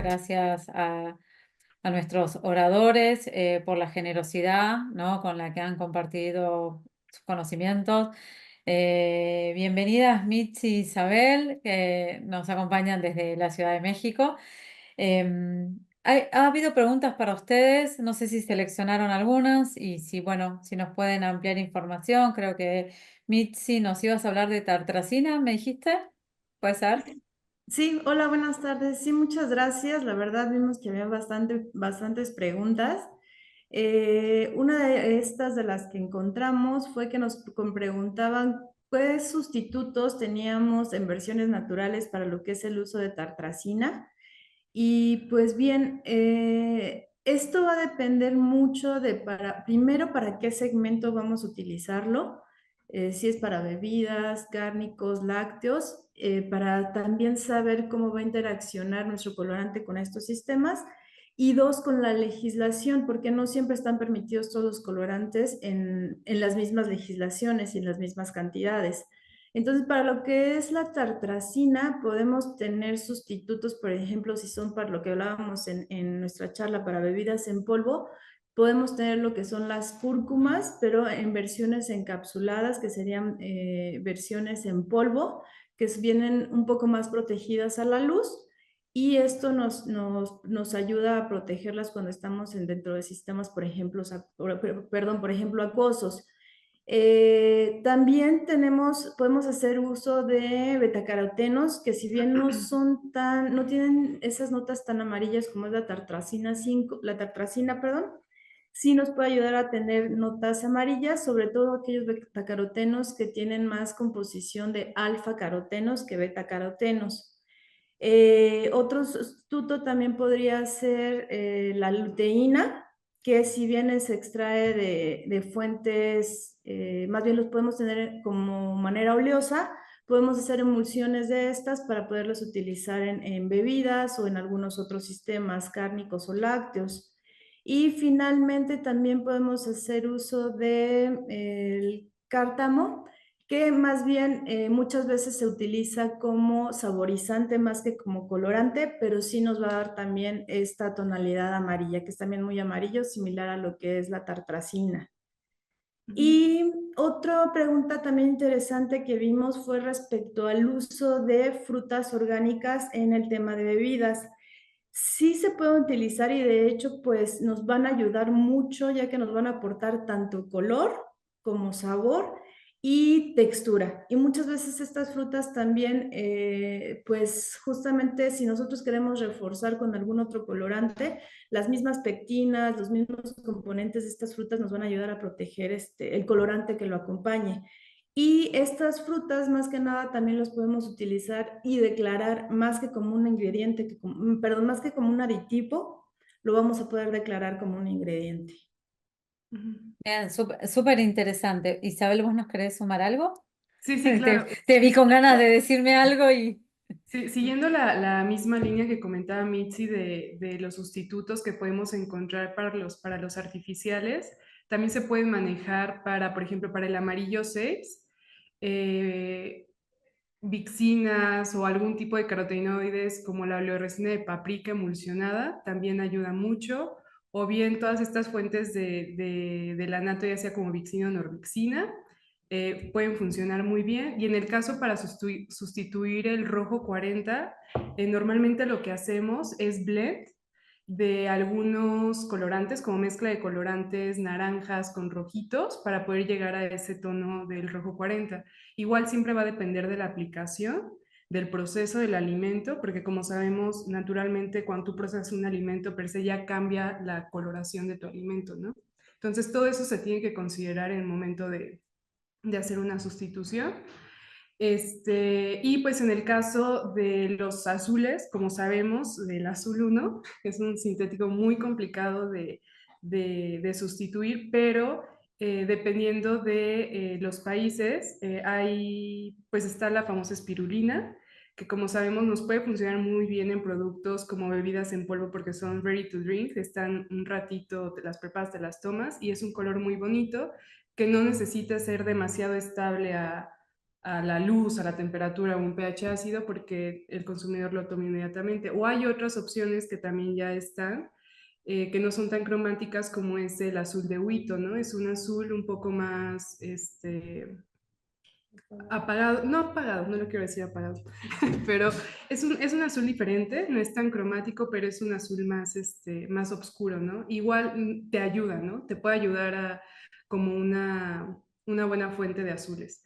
gracias a nuestros oradores por la generosidad, ¿no? con la que han compartido sus conocimientos. Bienvenidas Mitzi y Isabel, que nos acompañan desde la Ciudad de México. Ha habido preguntas para ustedes, no sé si seleccionaron algunas y si, bueno, si nos pueden ampliar información. Creo que Mitzi nos ibas a hablar de tartracina, ¿me dijiste? ¿Puede ser? Sí, hola, buenas tardes. Sí, muchas gracias. La verdad vimos que había bastantes preguntas. Una de estas de las que encontramos fue que nos preguntaban qué sustitutos teníamos en versiones naturales para lo que es el uso de tartracina. Y pues bien, esto va a depender mucho de primero para qué segmento vamos a utilizarlo, si es para bebidas, cárnicos, lácteos, para también saber cómo va a interaccionar nuestro colorante con estos sistemas. Y dos, con la legislación, porque no siempre están permitidos todos los colorantes en las mismas legislaciones y en las mismas cantidades. Entonces, para lo que es la tartracina, podemos tener sustitutos, por ejemplo, si son para lo que hablábamos en nuestra charla para bebidas en polvo, podemos tener lo que son las cúrcumas, pero en versiones encapsuladas, que serían versiones en polvo, vienen un poco más protegidas a la luz. Y esto nos ayuda a protegerlas cuando estamos dentro de sistemas, por ejemplo, por ejemplo, acuosos. También podemos hacer uso de betacarotenos, que si bien no tienen esas notas tan amarillas como es la tartracina 5, la tartracina, perdón, sí nos puede ayudar a tener notas amarillas, sobre todo aquellos betacarotenos que tienen más composición de alfa carotenos que betacarotenos. Otro sustituto también podría ser la luteína, que si bien se extrae de fuentes, más bien los podemos tener como manera oleosa, podemos hacer emulsiones de estas para poderlas utilizar en bebidas o en algunos otros sistemas cárnicos o lácteos. Y finalmente también podemos hacer uso del cártamo, que más bien muchas veces se utiliza como saborizante más que como colorante, pero sí nos va a dar también esta tonalidad amarilla, que es también muy amarillo, similar a lo que es la tartracina. Ujú. Y otra pregunta también interesante que vimos fue respecto al uso de frutas orgánicas en el tema de bebidas. Sí se pueden utilizar y de hecho pues nos van a ayudar mucho ya que nos van a aportar tanto color como sabor y textura. Y muchas veces estas frutas también pues justamente si nosotros queremos reforzar con algún otro colorante, las mismas pectinas, los mismos componentes de estas frutas nos van a ayudar a proteger el colorante que lo acompañe. Y estas frutas, más que nada, también los podemos utilizar y declarar más que como un ingrediente, perdón, más que como un aditivo, lo vamos a poder declarar como un ingrediente. Ujú. Bien, súper interesante. Isabel, ¿vos nos querés sumar algo? Sí, sí, claro. Te vi con ganas de decirme algo y... Sí, siguiendo la misma línea que comentaba Mitzi de los sustitutos que podemos encontrar para los artificiales, también se pueden manejar para, por ejemplo, para el amarillo 6, eh, vixinas o algún tipo de carotenoides como la oleoresina de paprika emulsionada, también ayuda mucho, o bien todas estas fuentes de la nato, ya sea como vixina o norvixina, pueden funcionar muy bien. Y en el caso para sustituir el rojo 40, normalmente lo que hacemos es blend de algunos colorantes, como mezcla de colorantes naranjas con rojitos para poder llegar a ese tono del rojo 40. Igual siempre va a depender de la aplicación, del proceso del alimento, porque como sabemos, naturalmente cuando tú procesas un alimento per se ya cambia la coloración de tu alimento, ¿no? Entonces todo eso se tiene que considerar en el momento de hacer una sustitución. Y pues en el caso de los azules, como sabemos, del azul 1, es un sintético muy complicado de sustituir, pero dependiendo de los países, pues está la famosa espirulina, que como sabemos nos puede funcionar muy bien en productos como bebidas en polvo porque son ready to drink, están un ratito, te las preparas, te las tomas y es un color muy bonito que no necesita ser demasiado estable a la luz, a la temperatura o un pH ácido porque el consumidor lo toma inmediatamente. O hay otras opciones que también ya están, que no son tan cromáticas como es el azul de Huito, ¿no? Es un azul un poco más, apagado, no apagado, no lo quiero decir apagado, pero es un azul diferente, no es tan cromático, pero es un azul más, más oscuro, ¿no? Igual te ayuda, ¿no? Te puede ayudar a como una buena fuente de azules.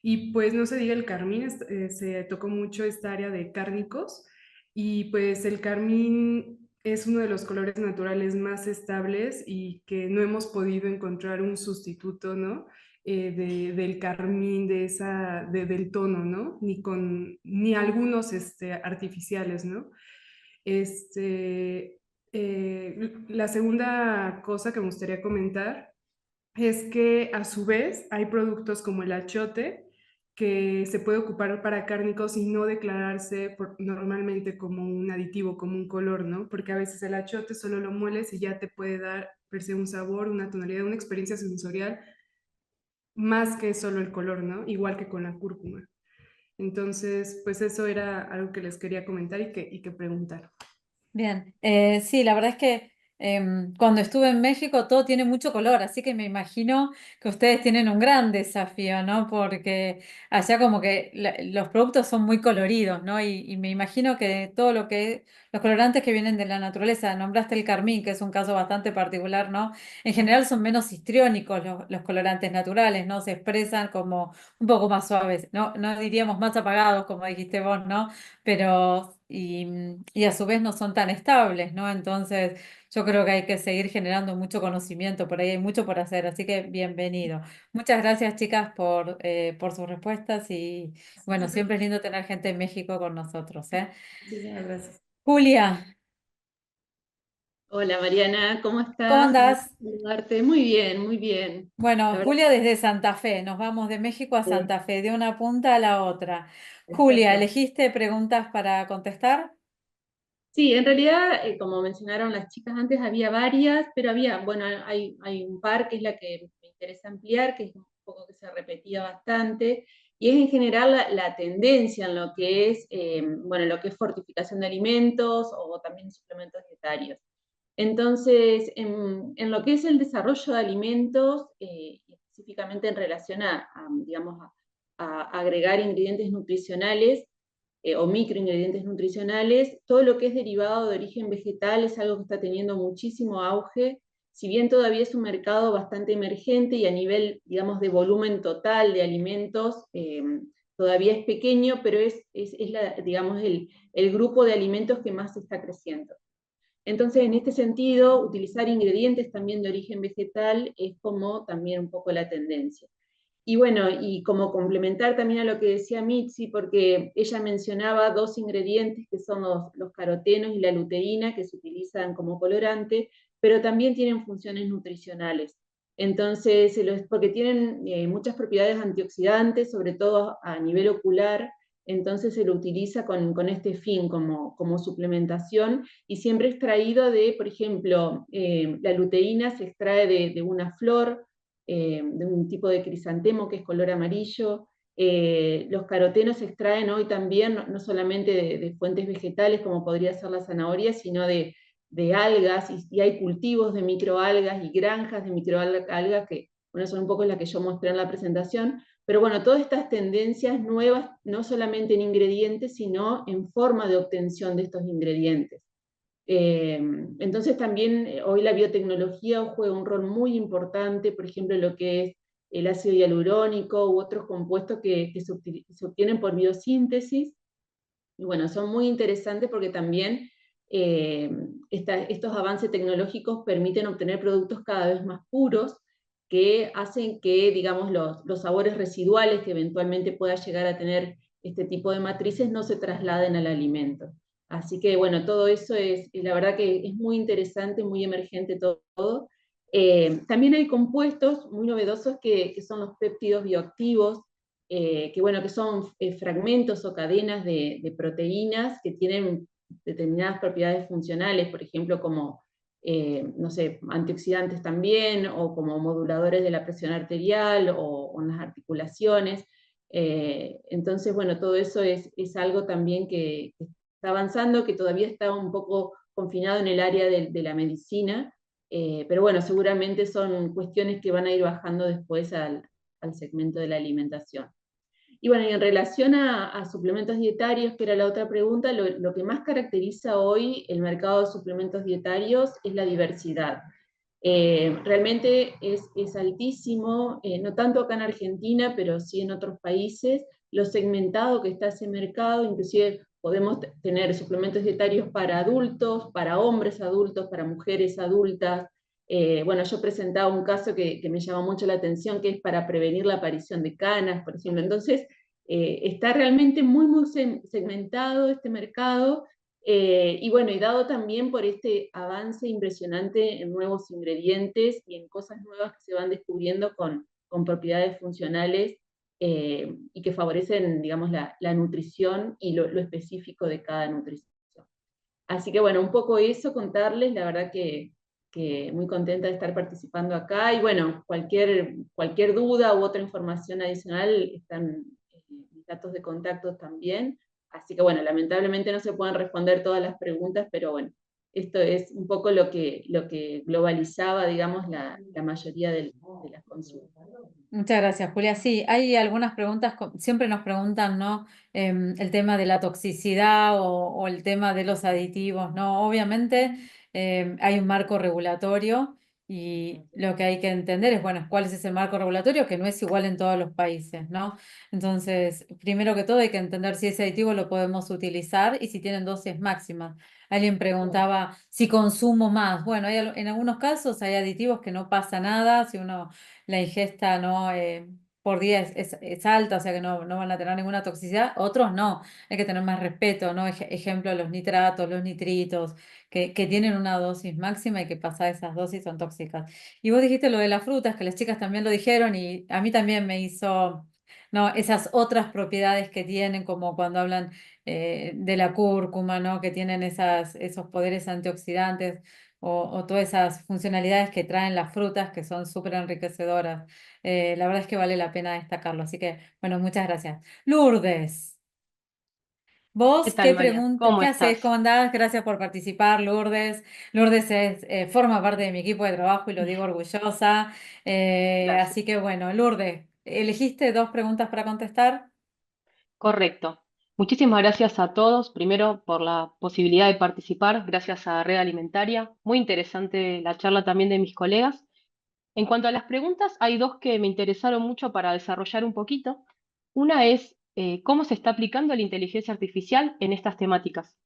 Y pues no se diga el carmín, se tocó mucho esta área de cárnicos y pues el carmín es uno de los colores naturales más estables y que no hemos podido encontrar un sustituto, ¿no? Del carmín, del tono, ¿no? Ni algunos artificiales, ¿no? Este, la segunda cosa que me gustaría comentar es que a su vez hay productos como el achiote que se puede ocupar para cárnicos y no declararse normalmente como un aditivo, como un color, ¿no? Porque a veces el achiote solo lo mueles y ya te puede dar per se un sabor, una tonalidad, una experiencia sensorial más que solo el color, ¿no? Igual que con la cúrcuma. Entonces, pues eso era algo que les quería comentar y que preguntar. Bien, sí, la verdad es que cuando estuve en México todo tiene mucho color, así que me imagino que ustedes tienen un gran desafío, ¿no? Porque allá como que los productos son muy coloridos, ¿no? Y me imagino que todo lo que, los colorantes que vienen de la naturaleza, nombraste el carmín, que es un caso bastante particular, ¿no? En general son menos histriónicos los colorantes naturales, ¿no? Se expresan como un poco más suaves, ¿no? No diríamos más apagados, como dijiste vos, ¿no? Pero y a su vez no son tan estables, ¿no? Entonces yo creo que hay que seguir generando mucho conocimiento, por ahí hay mucho por hacer, así que bienvenido. Muchas gracias, chicas, por sus respuestas y bueno, siempre es lindo tener gente en México con nosotros, ¿eh? Muchísimas gracias. Julia, Hola Mariana, ¿cómo ¿cómo estás? Un gusto andás? saludarte. Muy bien, muy bien. La Bueno, verdad Julia desde Santa Fe, nos vamos de México a que Santa Fe, de una punta a la otra. Julia, perfecto. ¿elegiste preguntas para contestar? Sí, en realidad, como mencionaron las chicas antes, había varias, pero había, bueno, hay un par que es la que me interesa ampliar, que es un poco que se repetía bastante, y es en general la tendencia en lo que es, bueno, lo que es fortificación de alimentos o también suplementos dietarios. Entonces, en lo que es el desarrollo de alimentos, específicamente en relación digamos, a agregar ingredientes nutricionales o microingredientes nutricionales, todo lo que es derivado de origen vegetal es algo que está teniendo muchísimo auge, si bien todavía es un mercado bastante emergente y a nivel, digamos, de volumen total de alimentos, todavía es pequeño, pero digamos, el grupo de alimentos que más está creciendo. Entonces, en este sentido, utilizar ingredientes también de origen vegetal es como también un poco la tendencia. Y bueno, y como complementar también a lo que decía Mitzi, porque ella mencionaba dos ingredientes que son los carotenos y la luteína, que se utilizan como colorante, pero también tienen funciones nutricionales. Entonces, porque tienen muchas propiedades antioxidantes, sobre todo a nivel ocular, entonces se lo utiliza con este fin como suplementación y siempre extraído de, por ejemplo, la luteína se extrae de una flor, de un tipo de crisantemo que es color amarillo. Los carotenos se extraen hoy también no solamente de fuentes vegetales como podría ser la zanahoria, sino de algas, y hay cultivos de microalgas y granjas de microalgas que, bueno, son un poco las que yo mostré en la presentación, pero bueno, todas estas tendencias nuevas, no solamente en ingredientes, sino en forma de obtención de estos ingredientes. Entonces también hoy la biotecnología juega un rol muy importante, por ejemplo, lo que es el ácido hialurónico u otros compuestos que se obtienen por biosíntesis. Y bueno, son muy interesantes porque también estos avances tecnológicos permiten obtener productos cada vez más puros que hacen que, digamos, los sabores residuales que eventualmente pueda llegar a tener este tipo de matrices no se trasladen al alimento. Así que, bueno, todo eso la verdad que es muy interesante, muy emergente todo. También hay compuestos muy novedosos que son los péptidos bioactivos, que son fragmentos o cadenas de proteínas que tienen determinadas propiedades funcionales, por ejemplo, como, no sé, antioxidantes también, o como moduladores de la presión arterial o en las articulaciones. Entonces, bueno, todo eso es algo también que está avanzando, que todavía está un poco confinado en el área de la medicina, pero bueno, seguramente son cuestiones que van a ir bajando después al segmento de la alimentación. Y bueno, y en relación a suplementos dietarios, que era la otra pregunta, lo que más caracteriza hoy el mercado de suplementos dietarios es la diversidad. Realmente es altísimo, no tanto acá en Argentina, pero sí en otros países, lo segmentado que está ese mercado, inclusive podemos tener suplementos dietarios para adultos, para hombres adultos, para mujeres adultas. Bueno, yo presentaba un caso que me llamó mucho la atención, que es para prevenir la aparición de canas, por ejemplo. Entonces, está realmente muy, muy segmentado este mercado, y bueno, y dado también por este avance impresionante en nuevos ingredientes y en cosas nuevas que se van descubriendo con propiedades funcionales, y que favorecen, digamos, la nutrición y lo específico de cada nutrición. Así que bueno, un poco eso contarles, la verdad que muy contenta de estar participando acá, y bueno, cualquier duda u otra información adicional están mis datos de contacto también. Así que bueno, lamentablemente no se pueden responder todas las preguntas, pero bueno, esto es un poco lo que globalizaba, digamos, la mayoría de las consultas. Muchas gracias, Julia. Sí, hay algunas preguntas, siempre nos preguntan, ¿no? El tema de la toxicidad o el tema de los aditivos, ¿no? Obviamente hay un marco regulatorio y lo que hay que entender es, bueno, cuál es ese marco regulatorio que no es igual en todos los países, ¿no? Entonces, primero que todo hay que entender si ese aditivo lo podemos utilizar y si tienen dosis máximas. Alguien preguntaba si consumo más. Bueno, en algunos casos hay aditivos que no pasa nada si uno la ingesta no por día es alta, o sea que no van a tener ninguna toxicidad. Otros no, hay que tener más respeto, ¿no? Ejemplo, los nitratos, los nitritos, que tienen una dosis máxima y que pasar esas dosis son tóxicas. Y vos dijiste lo de las frutas, que las chicas también lo dijeron y a mí también me hizo, no, esas otras propiedades que tienen, como cuando hablan de la cúrcuma, ¿no? Que tienen esos poderes antioxidantes o todas esas funcionalidades que traen las frutas que son súper enriquecedoras. La verdad es que vale la pena destacarlo. Así que, bueno, muchas gracias. Lourdes, ¿Qué ¿vos tal, qué María? preguntas, ¿Cómo qué haces? estás? ¿Cómo andás? Gracias por participar, Lourdes. Lourdes forma parte de mi equipo de trabajo y lo digo orgullosa. Gracias. Así que, bueno, Lourdes, ¿elegiste dos preguntas para contestar? Correcto. Muchísimas gracias a todos, primero por la posibilidad de participar, gracias a Red Alimentaria. Muy interesante la charla también de mis colegas. En cuanto a las preguntas, hay dos que me interesaron mucho para desarrollar un poquito. Una es cómo se está aplicando la inteligencia artificial en estas temáticas.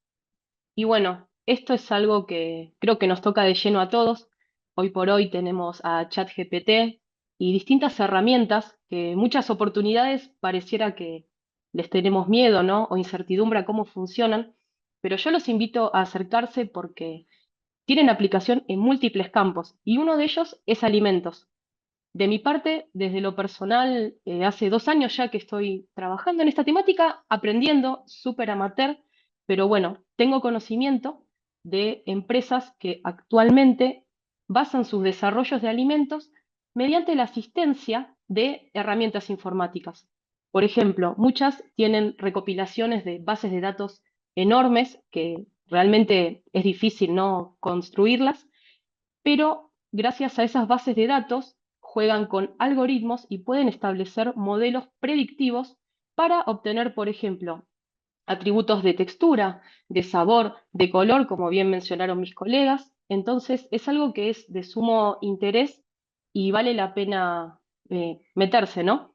Y bueno, esto es algo que creo que nos toca de lleno a todos. Hoy por hoy tenemos a ChatGPT y distintas herramientas que muchas oportunidades pareciera que les tenemos miedo, ¿no? O incertidumbre a cómo funcionan, pero yo los invito a acercarse porque tienen aplicación en múltiples campos y uno de ellos es alimentos. De mi parte, desde lo personal, hace 2 años ya que estoy trabajando en esta temática, aprendiendo, súper amateur, pero bueno, tengo conocimiento de empresas que actualmente basan sus desarrollos de alimentos mediante la asistencia de herramientas informáticas. Por ejemplo, muchas tienen recopilaciones de bases de datos enormes que realmente es difícil no construirlas, pero gracias a esas bases de datos juegan con algoritmos y pueden establecer modelos predictivos para obtener, por ejemplo, atributos de textura, de sabor, de color, como bien mencionaron mis colegas. Entonces, es algo que es de sumo interés y vale la pena meterse, ¿no?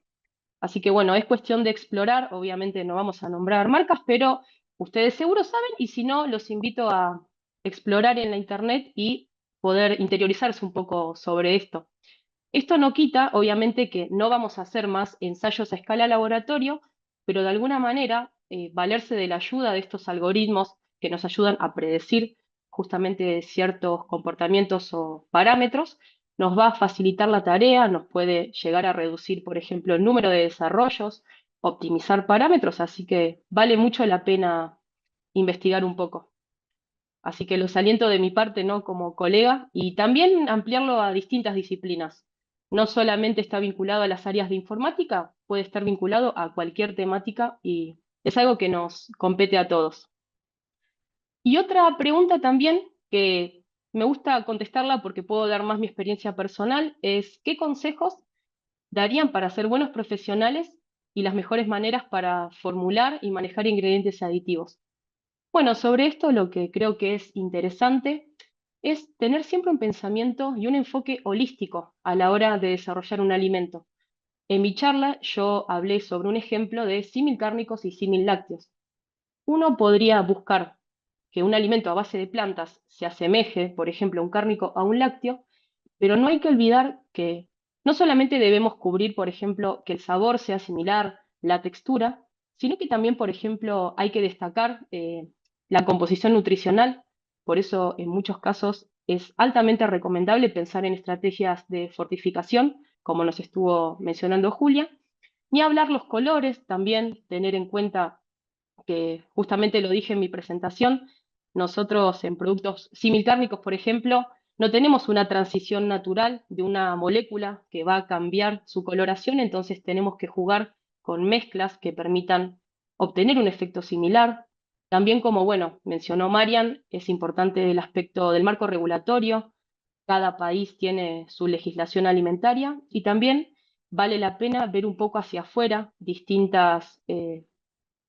Así que bueno, es cuestión de explorar, obviamente no vamos a nombrar marcas, pero ustedes seguro saben y si no, los invito a explorar en la internet y poder interiorizarse un poco sobre esto. Esto no quita, obviamente, que no vamos a hacer más ensayos a escala laboratorio, pero de alguna manera valerse de la ayuda de estos algoritmos que nos ayudan a predecir justamente ciertos comportamientos o parámetros, nos va a facilitar la tarea, nos puede llegar a reducir, por ejemplo, el número de desarrollos, optimizar parámetros, así que vale mucho la pena investigar un poco. Así que los aliento de mi parte, ¿no? Como colega y también ampliarlo a distintas disciplinas. No solamente está vinculado a las áreas de informática, puede estar vinculado a cualquier temática y es algo que nos compete a todos. Y otra pregunta también que me gusta contestarla porque puedo dar más mi experiencia personal es ¿qué consejos darían para ser buenos profesionales y las mejores maneras para formular y manejar ingredientes aditivos? Bueno, sobre esto lo que creo que es interesante es tener siempre un pensamiento y un enfoque holístico a la hora de desarrollar un alimento. En mi charla yo hablé sobre un ejemplo de símil cárnicos y símil lácteos. Uno podría buscar que un alimento a base de plantas se asemeje, por ejemplo, un cárnico a un lácteo, pero no hay que olvidar que no solamente debemos cubrir, por ejemplo, que el sabor sea similar, la textura, sino que también, por ejemplo, hay que destacar la composición nutricional. Por eso, en muchos casos, es altamente recomendable pensar en estrategias de fortificación, como nos estuvo mencionando Julia, ni hablar los colores, también tener en cuenta que justamente lo dije en mi presentación, nosotros en productos similcárnicos, por ejemplo, no tenemos una transición natural de una molécula que va a cambiar su coloración, entonces tenemos que jugar con mezclas que permitan obtener un efecto similar. También como, bueno, mencionó Marian, es importante el aspecto del marco regulatorio. Cada país tiene su legislación alimentaria y también vale la pena ver un poco hacia afuera distintas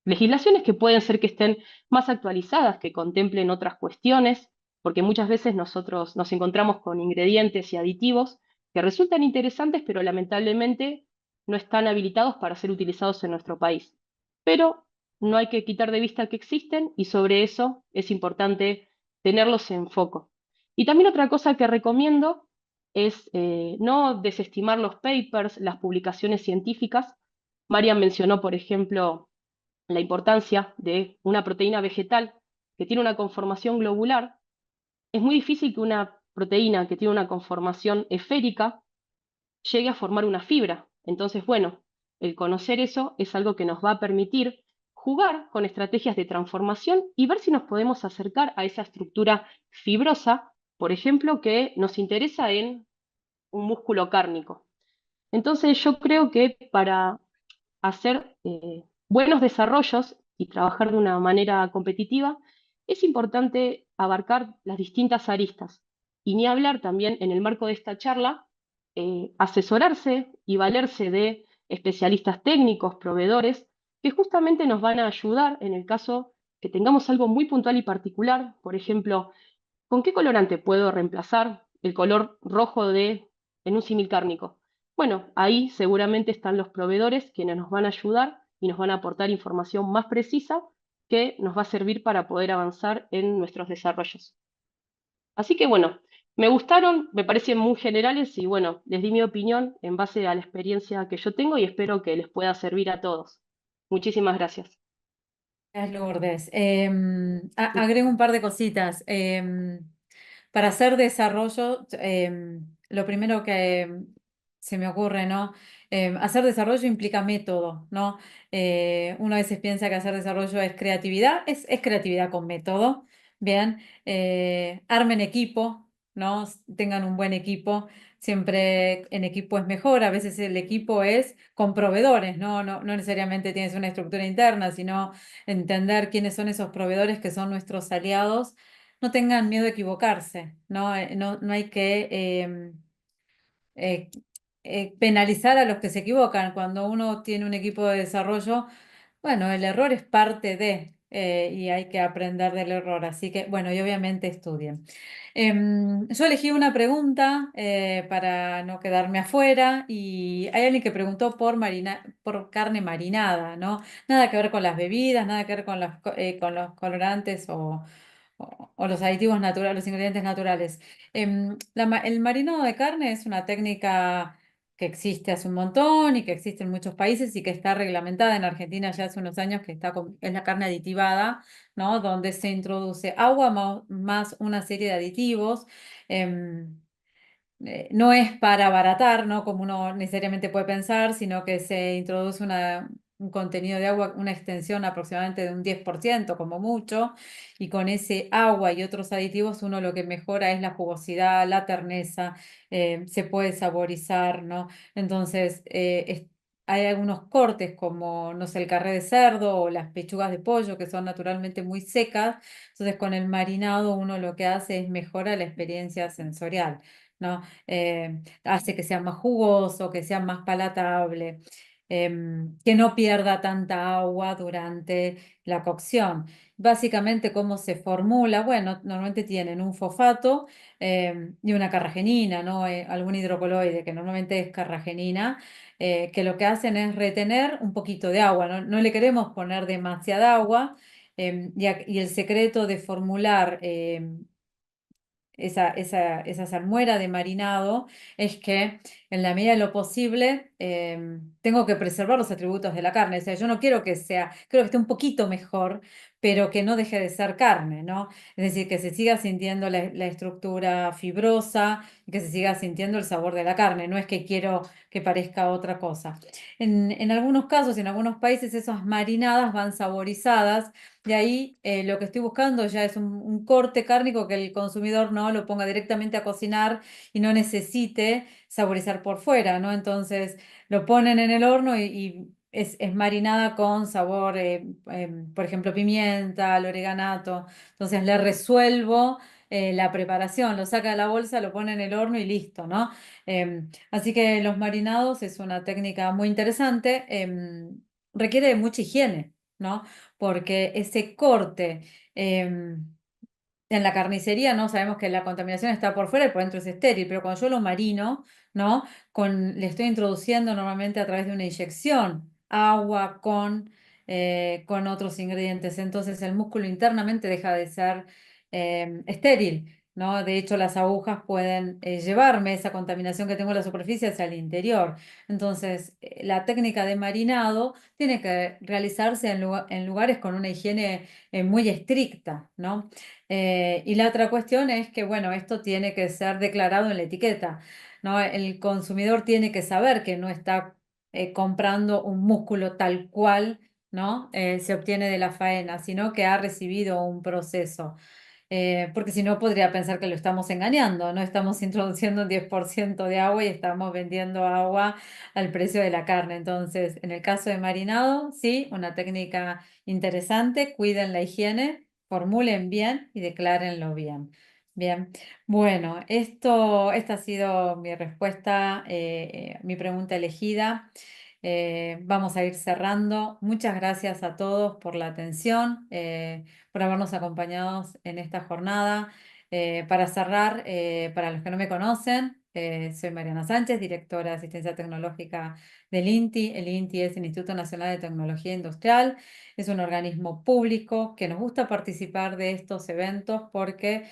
legislaciones que pueden ser que estén más actualizadas, que contemplen otras cuestiones, porque muchas veces nosotros nos encontramos con ingredientes y aditivos que resultan interesantes, pero lamentablemente no están habilitados para ser utilizados en nuestro país. Pero no hay que quitar de vista que existen y sobre eso es importante tenerlos en foco. Y también otra cosa que recomiendo es no desestimar los papers, las publicaciones científicas. Marian mencionó, por ejemplo, la importancia de una proteína vegetal que tiene una conformación globular. Es muy difícil que una proteína que tiene una conformación esférica llegue a formar una fibra. Entonces, bueno, el conocer eso es algo que nos va a permitir jugar con estrategias de transformación y ver si nos podemos acercar a esa estructura fibrosa, por ejemplo, que nos interesa en un músculo cárnico. Entonces, yo creo que para hacer buenos desarrollos y trabajar de una manera competitiva, es importante abarcar las distintas aristas. Y ni hablar también en el marco de esta charla, asesorarse y valerse de especialistas técnicos, proveedores, que justamente nos van a ayudar en el caso que tengamos algo muy puntual y particular. Por ejemplo, ¿con qué colorante puedo reemplazar el color rojo en un símil cárnico? Bueno, ahí seguramente están los proveedores quienes nos van a ayudar y nos van a aportar información más precisa que nos va a servir para poder avanzar en nuestros desarrollos. Así que bueno, me gustaron, me parecen muy generales y bueno, les di mi opinión en base a la experiencia que yo tengo y espero que les pueda servir a todos. Muchísimas gracias. Gracias, Lourdes. Agrego un par de cositas. Para hacer desarrollo, lo primero que se me ocurre, ¿no? Hacer desarrollo implica método, ¿no? Uno a veces piensa que hacer desarrollo es creatividad, es creatividad con método. Bien, armen equipo, ¿no? Tengan un buen equipo. Siempre en equipo es mejor, a veces el equipo es con proveedores, ¿no? No necesariamente tienes una estructura interna, sino entender quiénes son esos proveedores que son nuestros aliados. No tengan miedo a equivocarse, ¿no? No hay que eh, penalizar a los que se equivocan. Cuando uno tiene un equipo de desarrollo, bueno, el error es parte y hay que aprender del error. Así que, bueno, y obviamente estudien. Yo elegí una pregunta para no quedarme afuera y hay alguien que preguntó por carne marinada, ¿no? Nada que ver con las bebidas, nada que ver con los colorantes o los aditivos naturales, los ingredientes naturales. El marinado de carne es una técnica que existe hace un montón y que existe en muchos países y que está reglamentada en Argentina ya hace unos años, es la carne aditivada, ¿no? Donde se introduce agua más una serie de aditivos. em, no es para abaratar, ¿no? Como uno necesariamente puede pensar, sino que se introduce un contenido de agua, una extensión aproximadamente de un 10% como mucho, y con ese agua y otros aditivos uno lo que mejora es la jugosidad, la terneza, se puede saborizar, ¿no? Entonces, hay algunos cortes como, no sé, el carré de cerdo o las pechugas de pollo que son naturalmente muy secas. Entonces con el marinado uno lo que hace es mejorar la experiencia sensorial, ¿no? Hace que sea más jugoso, que sea más palatable, que no pierda tanta agua durante la cocción. Básicamente, ¿cómo se formula? Bueno, normalmente tienen un fosfato y una carragenina, ¿no? Algún hidrocoloide, que normalmente es carragenina, que lo que hacen es retener un poquito de agua, no, no le queremos poner demasiada agua, y el secreto de formular esa salmuera de marinado es que en la medida de lo posible tengo que preservar los atributos de la carne. O sea, yo no quiero que sea, creo que esté un poquito mejor, pero que no deje de ser carne, ¿no? Es decir, que se siga sintiendo la estructura fibrosa y que se siga sintiendo el sabor de la carne. No es que quiero que parezca otra cosa. En algunos casos, en algunos países, esas marinadas van saborizadas. De ahí lo que estoy buscando ya es un corte cárnico que el consumidor no lo ponga directamente a cocinar y no necesite saborizar por fuera, ¿no? Entonces lo ponen en el horno y es marinada con sabor, por ejemplo, pimienta, el oreganato. Entonces le resuelvo la preparación, lo saca de la bolsa, lo pone en el horno y listo, ¿no? Así que los marinados es una técnica muy interesante, requiere de mucha higiene, ¿no? Porque ese corte en la carnicería, ¿no? Sabemos que la contaminación está por fuera y por dentro es estéril, pero cuando yo lo marino, ¿no? Le estoy introduciendo normalmente a través de una inyección agua con otros ingredientes. Entonces el músculo internamente deja de ser estéril, ¿no? De hecho, las agujas pueden llevarme esa contaminación que tengo en la superficie hacia el interior. Entonces, la técnica de marinado tiene que realizarse en lugares con una higiene muy estricta, ¿no? Y la otra cuestión es que, bueno, esto tiene que ser declarado en la etiqueta, ¿no? El consumidor tiene que saber que no está comprando un músculo tal cual, ¿no? Se obtiene de la faena, sino que ha recibido un proceso. Porque si no podría pensar que lo estamos engañando, no estamos introduciendo un 10% de agua y estamos vendiendo agua al precio de la carne. Entonces, en el caso de marinado, sí, una técnica interesante, cuiden la higiene, formulen bien y declárenlo bien. Bien, bueno, esta ha sido mi respuesta, mi pregunta elegida. Vamos a ir cerrando. Muchas gracias a todos por la atención, por habernos acompañado en esta jornada. Para cerrar, para los que no me conocen, soy Mariana Sánchez, directora de Asistencia Tecnológica del INTI. El INTI es el Instituto Nacional de Tecnología Industrial. Es un organismo público que nos gusta participar de estos eventos porque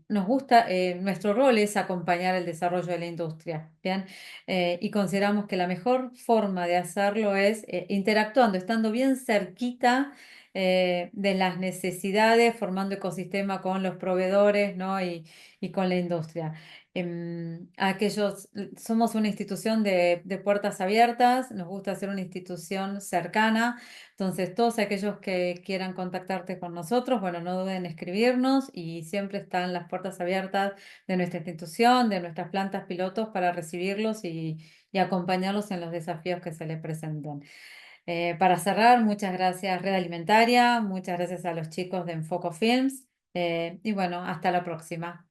nos gusta, nuestro rol es acompañar el desarrollo de la industria, ¿bien? Y consideramos que la mejor forma de hacerlo es interactuando, estando bien cerquita de las necesidades, formando ecosistema con los proveedores, ¿no? Y con la industria. Somos una institución de puertas abiertas, nos gusta ser una institución cercana, entonces todos aquellos que quieran contactarte con nosotros, bueno, no duden en escribirnos y siempre están las puertas abiertas de nuestra institución, de nuestras plantas pilotos para recibirlos y acompañarlos en los desafíos que se les presenten. Para cerrar, muchas gracias Red Alimentaria, muchas gracias a los chicos de Enfoco Films y bueno, hasta la próxima.